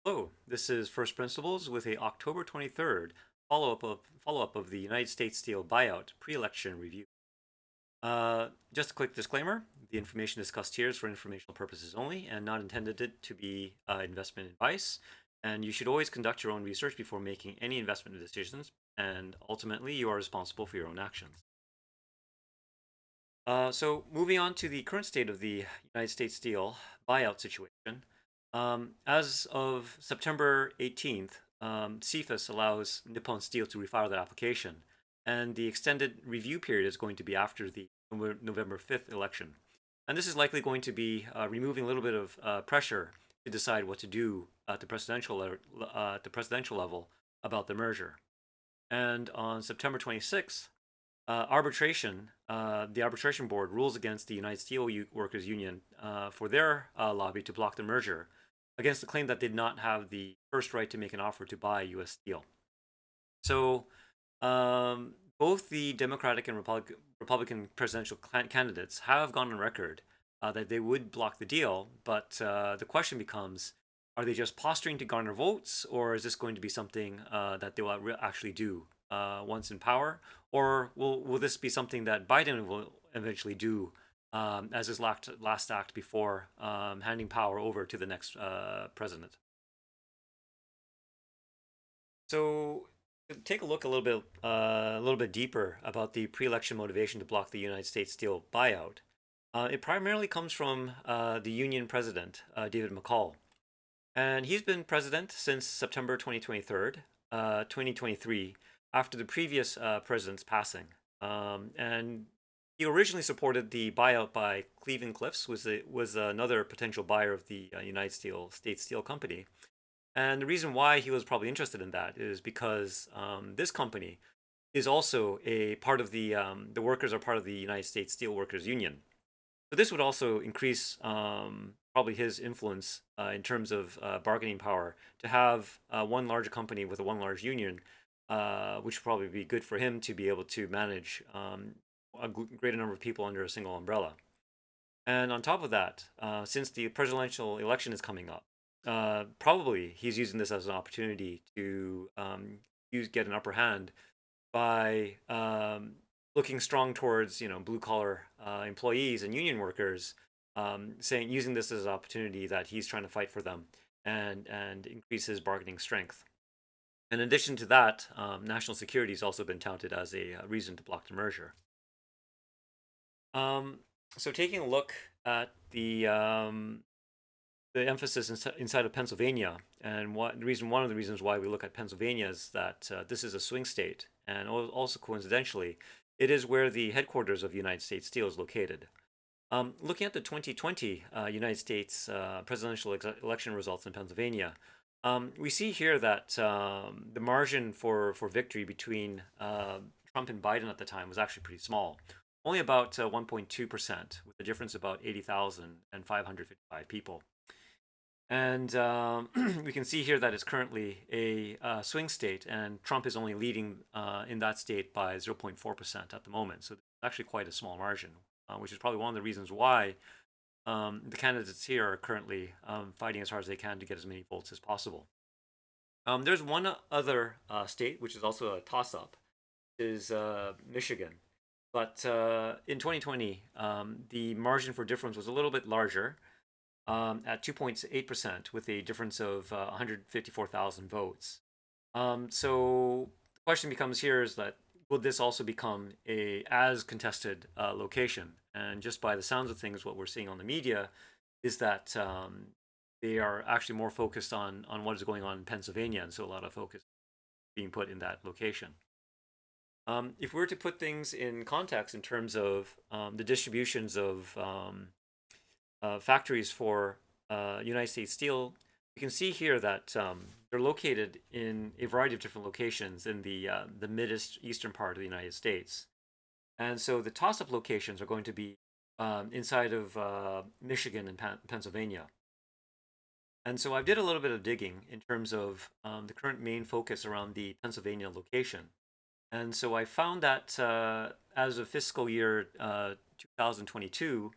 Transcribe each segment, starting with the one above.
Hello, this is First Principles with a October 23rd follow-up of the United States Steel Buyout pre-election review. Just a quick disclaimer: the information discussed here is for informational purposes only and not intended to be investment advice. And you should always conduct your own research before making any investment decisions. And ultimately, you are responsible for your own actions. So moving on to the current state of the United States Steel buyout situation. As of September 18th, CFIUS allows Nippon Steel to refile their application, and the extended review period is going to be after the November 5th election. And this is likely going to be removing a little bit of pressure to decide what to do at the presidential level about the merger. And on September 26th, the arbitration board rules against the United Steelworkers Union for their lobby to block the merger against the claim that they did not have the first right to make an offer to buy U.S. Steel. So both the Democratic and Republican presidential candidates have gone on record that they would block the deal, but the question becomes, are they just posturing to garner votes, or is this going to be something that they will actually do once in power? Or will this be something that Biden will eventually do as his last act before handing power over to the next president? So take a look a little bit deeper about the pre-election motivation to block the United States Steel buyout. It primarily comes from the union president, David McCall, and he's been president since September 2023, after the previous president's passing. And he originally supported the buyout by Cleveland Cliffs, was another potential buyer of the States Steel Company. And the reason why he was probably interested in that is because this company is also a part of the workers are part of the United States Steelworkers Union. So this would also increase probably his influence in terms of bargaining power to have one large company with a one large union, which would probably be good for him to be able to manage a greater number of people under a single umbrella. And on top of that, since the presidential election is coming up, probably he's using this as an opportunity to get an upper hand by looking strong towards blue collar employees and union workers, saying using this as an opportunity that he's trying to fight for them and increase his bargaining strength. In addition to that, national security has also been touted as a reason to block the merger. Um, so taking a look at the emphasis inside of Pennsylvania, and one of the reasons why we look at Pennsylvania is that this is a swing state, and also coincidentally, it is where the headquarters of United States Steel is located. Looking at the 2020 United States presidential election results in Pennsylvania, we see here that the margin for victory between Trump and Biden at the time was actually pretty small, only about 1.2%, with a difference about 80,555 people. And we can see here that it's currently a swing state, and Trump is only leading in that state by 0.4% at the moment. So it's actually quite a small margin, which is probably one of the reasons why the candidates here are currently fighting as hard as they can to get as many votes as possible. There's one other state which is also a toss-up, is Michigan. But in 2020, the margin for difference was a little bit larger, at 2.8%, with a difference of 154,000 votes. So the question becomes here is that will this also become a as contested location? And just by the sounds of things, what we're seeing on the media is that they are actually more focused on what is going on in Pennsylvania, and so a lot of focus being put in that location. If we were to put things in context in terms of the distributions of factories for United States Steel, you can see here that they're located in a variety of different locations in the mid-eastern part of the United States. And so the toss-up locations are going to be inside of Michigan and Pennsylvania. And so I did a little bit of digging in terms of the current main focus around the Pennsylvania location. And so I found that as of fiscal year 2022,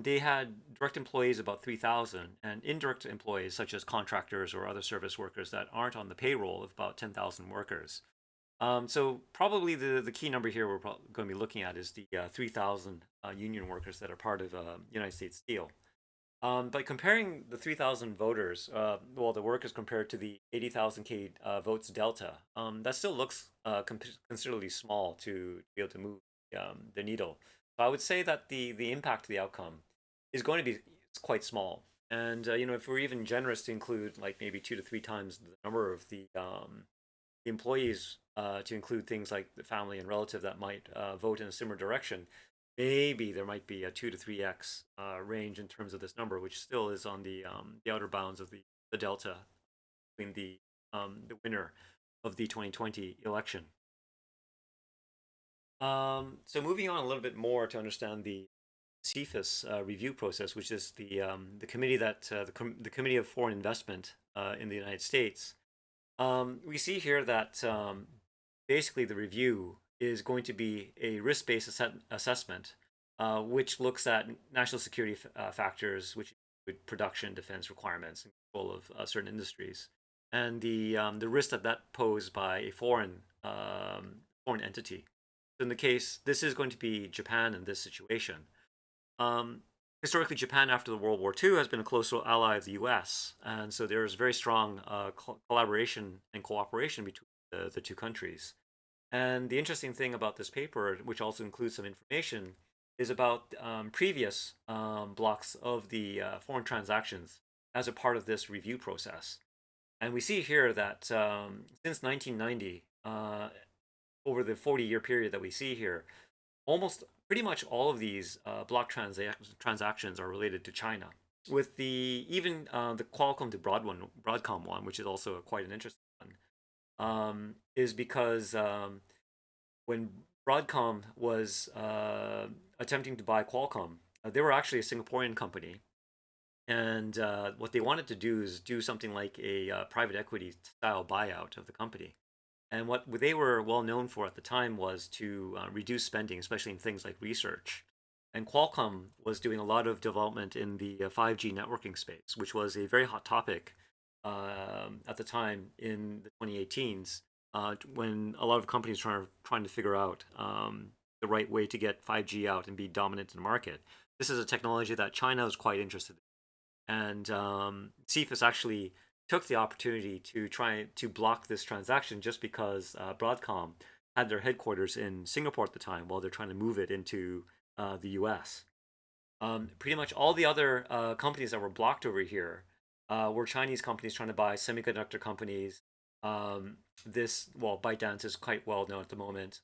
They had direct employees about 3,000 and indirect employees such as contractors or other service workers that aren't on the payroll of about 10,000 workers. So probably the key number here we're going to be looking at is the 3,000 union workers that are part of United States Steel. But comparing the 3,000 voters, well, the workers compared to the 80,000 K votes delta, that still looks considerably small to be able to move the needle. So I would say that the impact of the outcome is going to be quite small. And if we're even generous to include like maybe 2 to 3 times the number of the employees to include things like the family and relative that might vote in a similar direction, maybe there might be a 2 to 3x range in terms of this number, which still is on the outer bounds of the delta between the winner of the 2020 election. So moving on a little bit more to understand the CFIUS review process, which is the committee that the Committee of Foreign Investment in the United States. We see here that basically the review is going to be a risk-based assessment, which looks at national security factors, which include production, defense requirements, and control of certain industries, and the risk that pose by a foreign entity. So in the case, this is going to be Japan in this situation. Um, Historically, Japan after the World War II has been a close ally of the U.S., and so there is very strong collaboration and cooperation between the two countries. And the interesting thing about this paper, which also includes some information, is about previous blocks of the foreign transactions as a part of this review process. And we see here that since 1990, over the 40-year period that we see here, almost pretty much all of these transactions are related to China. With the even the Qualcomm to Broadcom one, which is also quite an interesting one, is because when Broadcom was attempting to buy Qualcomm, they were actually a Singaporean company, and what they wanted to do is do something like a private equity style buyout of the company. And what they were well known for at the time was to reduce spending, especially in things like research. And Qualcomm was doing a lot of development in the 5G networking space, which was a very hot topic at the time in the 2018s, when a lot of companies were trying to figure out the right way to get 5G out and be dominant in the market. This is a technology that China was quite interested in. And CFIUS actually took the opportunity to try to block this transaction just because Broadcom had their headquarters in Singapore at the time while they're trying to move it into the US. Pretty much all the other companies that were blocked over here were Chinese companies trying to buy semiconductor companies. Well, ByteDance is quite well known at the moment.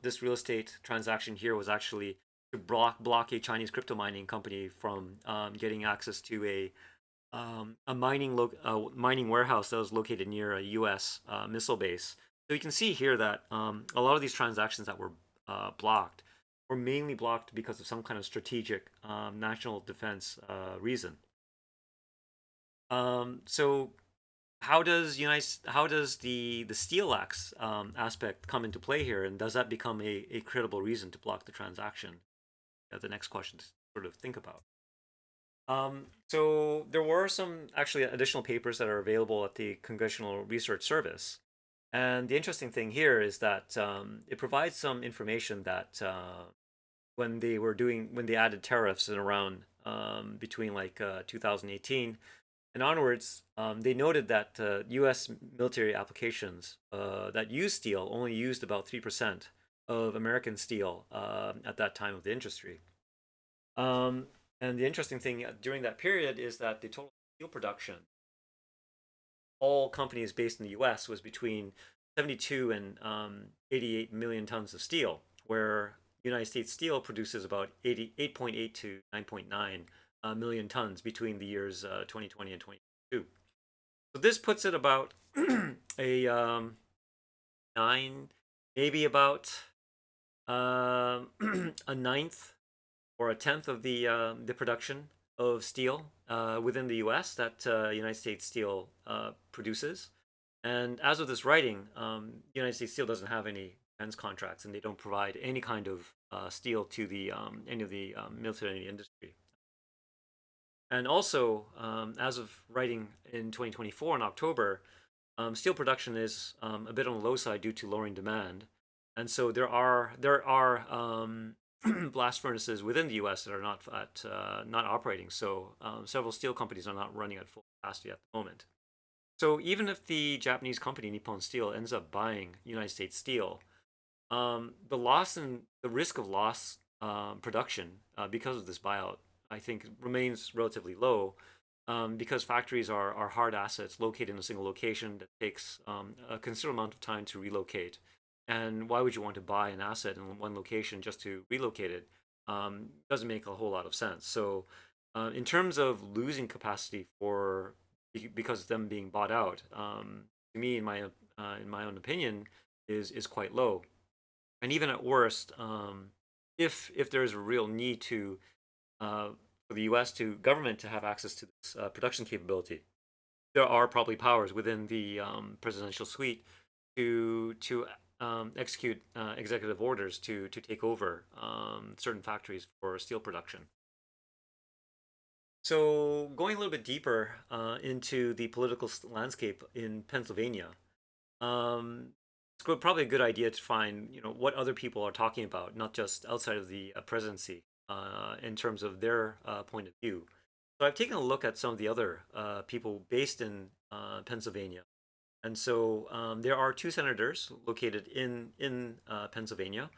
This real estate transaction here was actually to block a Chinese crypto mining company from getting access to a mining warehouse that was located near a U.S. Missile base. So you can see here that a lot of these transactions that were blocked were mainly blocked because of some kind of strategic national defense reason. So how does the Steel Acts aspect come into play here, and does that become a credible reason to block the transaction? The next question to sort of think about. So there were some actually additional papers that are available at the Congressional Research Service. And the interesting thing here is that it provides some information that when they added tariffs in around between like 2018 and onwards, they noted that U.S. military applications that use steel only used about 3% of American steel at that time of the industry. Um, and the interesting thing during that period is that the total steel production, all companies based in the U.S., was between 72 and 88 million tons of steel, where United States Steel produces about 8.8 to 9.9 million tons between the years 2020 and 2022. So this puts it about a nine, maybe about a ninth or a tenth of the production of steel within the U.S. that United States Steel produces. And as of this writing, United States Steel doesn't have any defense contracts, and they don't provide any kind of steel to the any of the military industry. And also, as of writing in 2024 in October, steel production is a bit on the low side due to lowering demand, and so there are blast furnaces within the U.S. that are not operating. So several steel companies are not running at full capacity at the moment. So even if the Japanese company Nippon Steel ends up buying United States Steel, the risk of loss production because of this buyout, I think, remains relatively low because factories are hard assets located in a single location that takes a considerable amount of time to relocate. And why would you want to buy an asset in one location just to relocate it? Doesn't make a whole lot of sense. So, in terms of losing capacity because of them being bought out, to me, in my own opinion, is quite low. And even at worst, if there is a real need uh, for the U.S. to government to have access to this production capability, there are probably powers within the presidential suite to execute executive orders to take over certain factories for steel production. So going a little bit deeper into the political landscape in Pennsylvania, um, probably a good idea to find what other people are talking about, not just outside of the presidency, in terms of their point of view. So I've taken a look at some of the other people based in Pennsylvania, and so there are two senators located in Pennsylvania.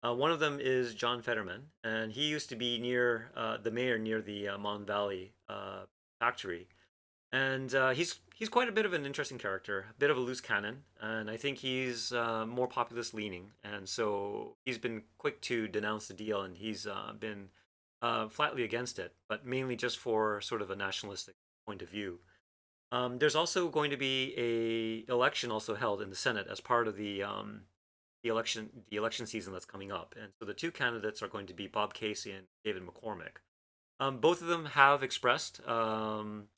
One of them is John Fetterman, and he used to be near the mayor near the Mon Valley factory, and he's quite a bit of an interesting character, a bit of a loose cannon, and I think he's more populist leaning, and so he's been quick to denounce the deal, and he's been flatly against it, but mainly just for sort of a nationalistic point of view. There's also going to be a election also held in the Senate as part of the election season that's coming up, and so the two candidates are going to be Bob Casey and David McCormick. Both of them have expressed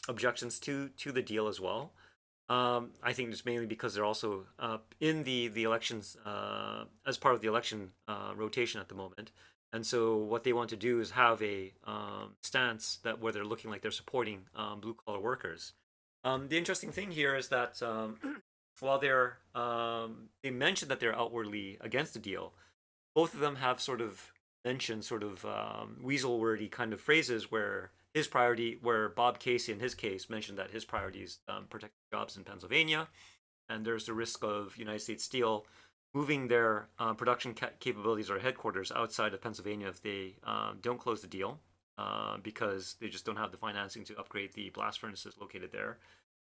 objections to the deal as well. I think it's mainly because they're also in the elections as part of the election rotation at the moment, and so what they want to do is have a stance that where they're looking like they're supporting blue collar workers. The interesting thing here is that while they mentioned that they're outwardly against the deal, both of them have sort of mentioned sort of weasel wordy kind of phrases where Bob Casey in his case mentioned that his priority is protecting jobs in Pennsylvania, and there's the risk of United States Steel moving their production capabilities or headquarters outside of Pennsylvania if they don't close the deal because they just don't have the financing to upgrade the blast furnaces located there.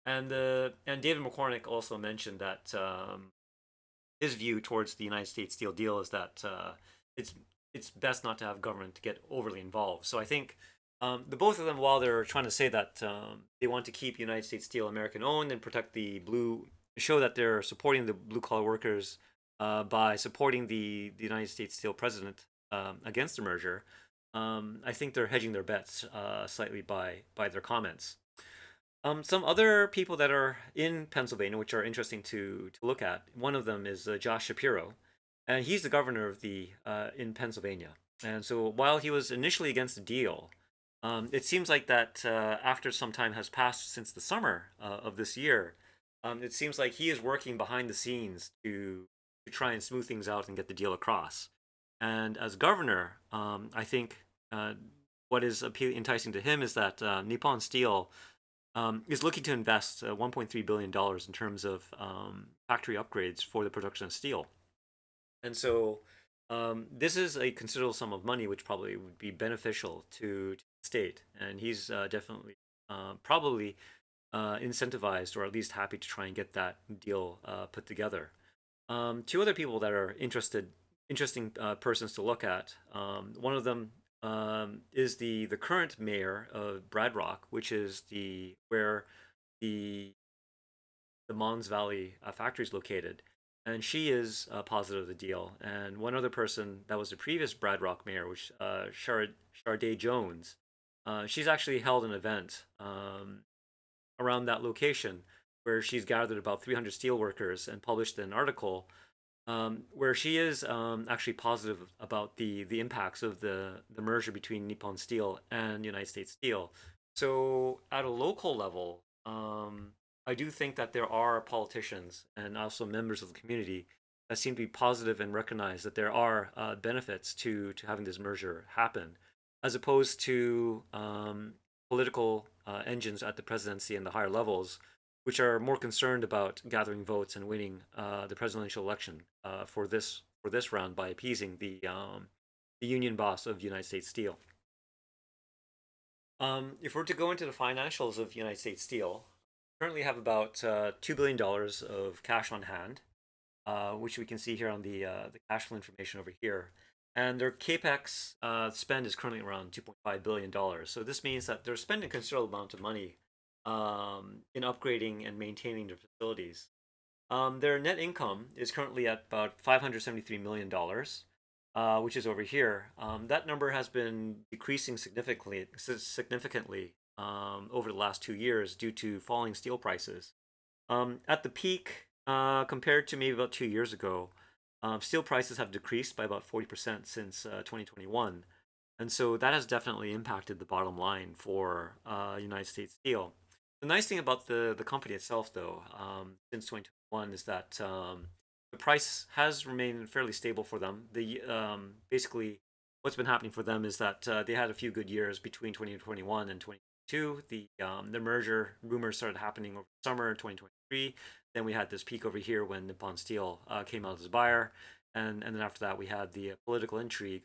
And David McCormick also mentioned that his view towards the United States Steel deal is that it's it's best not to have government to get overly involved. So I think the both of them, while they're trying to say that they want to keep United States Steel American owned and protect the blue, show that they're supporting the blue collar workers by supporting the United States Steel president against the merger. I think they're hedging their bets slightly by their comments. Some other people that are in Pennsylvania, which are interesting to look at. One of them is Josh Shapiro, and he's the governor of the in Pennsylvania. And so while he was initially against the deal, it seems like that after some time has passed since the summer of this year, it seems like he is working behind the scenes to try and smooth things out and get the deal across. And as governor, I think what is enticing to him is that Nippon Steel is looking to invest $1.3 billion in terms of factory upgrades for the production of steel. And so this is a considerable sum of money, which probably would be beneficial to the state. And he's definitely probably incentivized or at least happy to try and get that deal put together. Two other people that are interesting persons to look at. One of them is the current mayor of Brad Rock, which is the where the the Mons Valley factory is located, and she is positive of the deal. And one other person that was the previous Brad Rock mayor, which Charday Jones, she's actually held an event around that location where she's gathered about 300 steelworkers and published an article where she is actually positive about the impacts of the merger between Nippon Steel and United States Steel. So at a local level, I do think that there are politicians and also members of the community that seem to be positive and recognize that there are benefits to having this merger happen, as opposed to political engines at the presidency and the higher levels, which are more concerned about gathering votes and winning the presidential election for this round by appeasing the union boss of United States Steel. If we're to go into the financials of United States Steel, currently have about $2 billion of cash on hand, which we can see here on the cash flow information over here. And their capex spend is currently around $2.5 billion. So this means that they're spending a considerable amount of money in upgrading and maintaining their facilities. Their net income is currently at about $573 million, which is over here. That number has been decreasing significantly over the last 2 years due to falling steel prices. At the peak, compared to maybe about 2 years ago, steel prices have decreased by about 40% since 2021. And so that has definitely impacted the bottom line for United States Steel. The nice thing about the company itself, though, since 2021, is that the price has remained fairly stable for them. Basically, what's been happening for them is that they had a few good years between 2021 and 2022. The merger rumors started happening over summer 2023. Then we had this peak over here when Nippon Steel came out as a buyer, and then after that we had the political intrigue,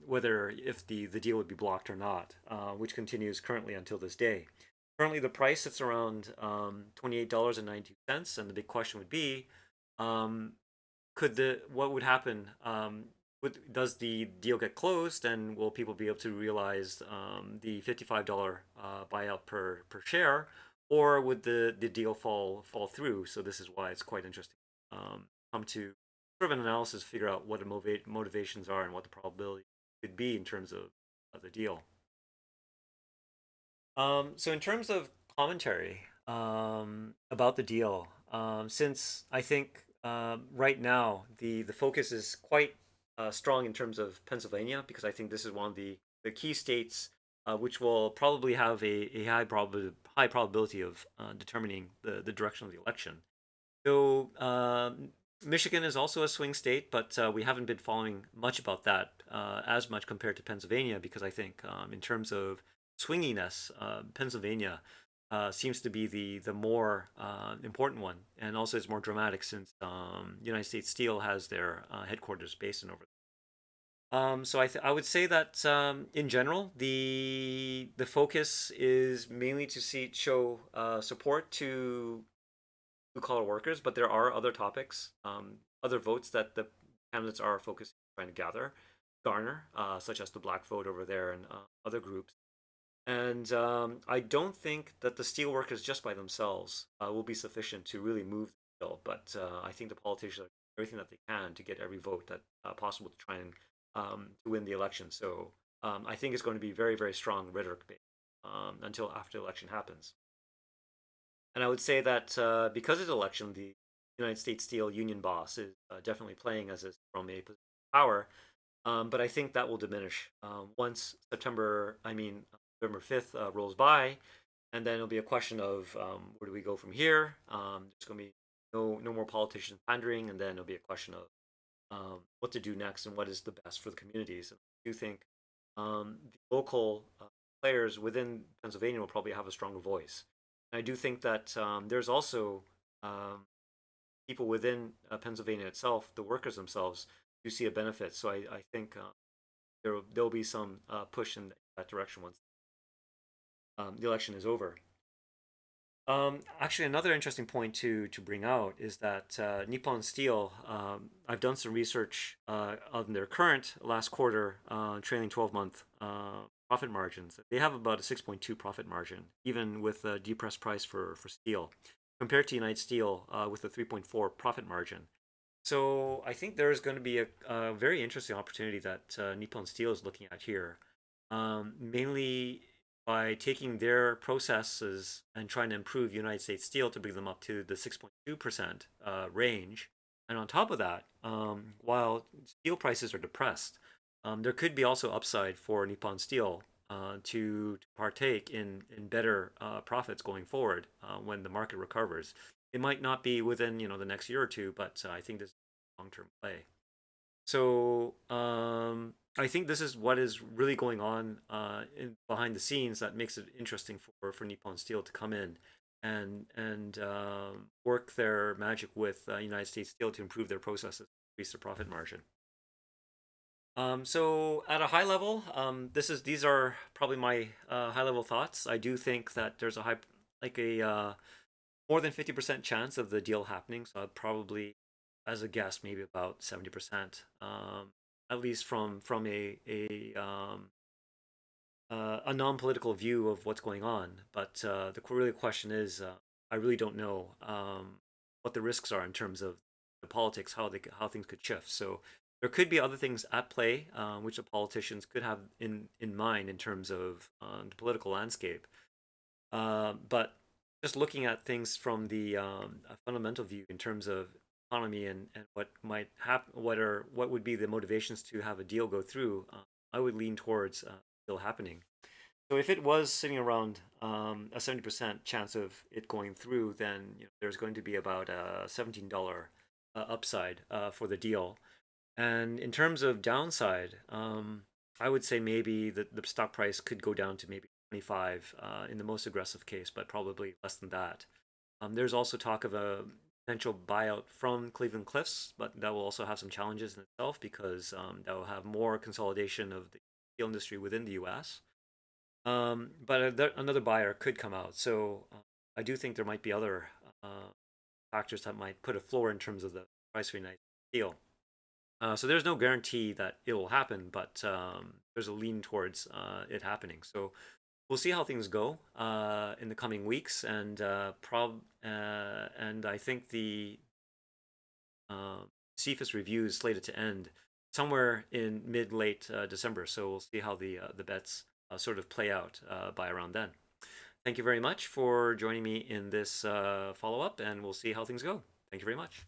whether if the deal would be blocked or not, which continues currently until this day. Currently, the price sits around $28.92, and the big question would be, um, could the what would happen? Does the deal get closed, and will people be able to realize the $55 buyout per share, or would the deal fall through? So this is why it's quite interesting. Come to sort of an analysis, figure out what the motivations are and what the probability could be in terms of the deal. So in terms of commentary about the deal, since I think right now the focus is quite strong in terms of Pennsylvania, because I think this is one of the key states which will probably have a high probability of determining the direction of the election. So Michigan is also a swing state, but we haven't been following much about that as much compared to Pennsylvania, because I think in terms of swinginess, Pennsylvania seems to be the more important one, and also is more dramatic since United States Steel has their headquarters based in over. So I would say that in general the focus is mainly to show support to blue collar workers, but there are other topics, other votes that the candidates are focusing trying to garner, such as the black vote over there and other groups. And I don't think that the steelworkers just by themselves will be sufficient to really move the bill, but I think the politicians are doing everything that they can to get every vote that possible to try and to win the election. So I think it's going to be very, very strong rhetoric based until after the election happens. And I would say that because of the election, the United States Steel union boss is definitely playing as from a position of power. But I think that will diminish once November 5th rolls by, and then it'll be a question of where do we go from here? There's going to be no more politicians pandering, and then it'll be a question of what to do next and what is the best for the communities. And I do think the local players within Pennsylvania will probably have a stronger voice. And I do think that there's also um, people within Pennsylvania itself, the workers themselves, do see a benefit. So I think there'll be some push in that direction once the election is over. Actually, another interesting point to bring out is that Nippon Steel. I've done some research on their current last quarter trailing 12-month profit margins. They have about a 6.2 profit margin, even with a depressed price for steel, compared to United Steel with a 3.4 profit margin. So I think there's going to be a very interesting opportunity that Nippon Steel is looking at here, mainly by taking their processes and trying to improve United States Steel to bring them up to the 6.2% range. And on top of that, while steel prices are depressed, there could be also upside for Nippon Steel to partake in better profits going forward when the market recovers. It might not be within the next year or two, but I think this is a long-term play. So I think this is what is really going on behind the scenes that makes it interesting for Nippon Steel to come in and work their magic with United States Steel to improve their processes, increase their profit margin. So at a high level, these are probably my high level thoughts. I do think that there's a high like a more than 50% chance of the deal happening. So I'd probably, as a guess, maybe about 70%, at least from a non-political view of what's going on. But the really question is, I really don't know what the risks are in terms of the politics, how things could shift. So there could be other things at play, which the politicians could have in mind in terms of the political landscape. But just looking at things from the a fundamental view in terms of economy and what might happen, what would be the motivations to have a deal go through, I would lean towards deal happening. So if it was sitting around a 70% chance of it going through, then there's going to be about a $17 upside for the deal. And in terms of downside, I would say maybe the stock price could go down to maybe 25 in the most aggressive case, but probably less than that. There's also talk of a potential buyout from Cleveland Cliffs, but that will also have some challenges in itself because that will have more consolidation of the steel industry within the U.S. But another buyer could come out. So I do think there might be other factors that might put a floor in terms of the price for United Steel. So there's no guarantee that it will happen, but there's a lean towards it happening. So we'll see how things go in the coming weeks, and I think the CFIUS review is slated to end somewhere in mid late December. So we'll see how the bets sort of play out by around then. Thank you very much for joining me in this follow up, and we'll see how things go. Thank you very much.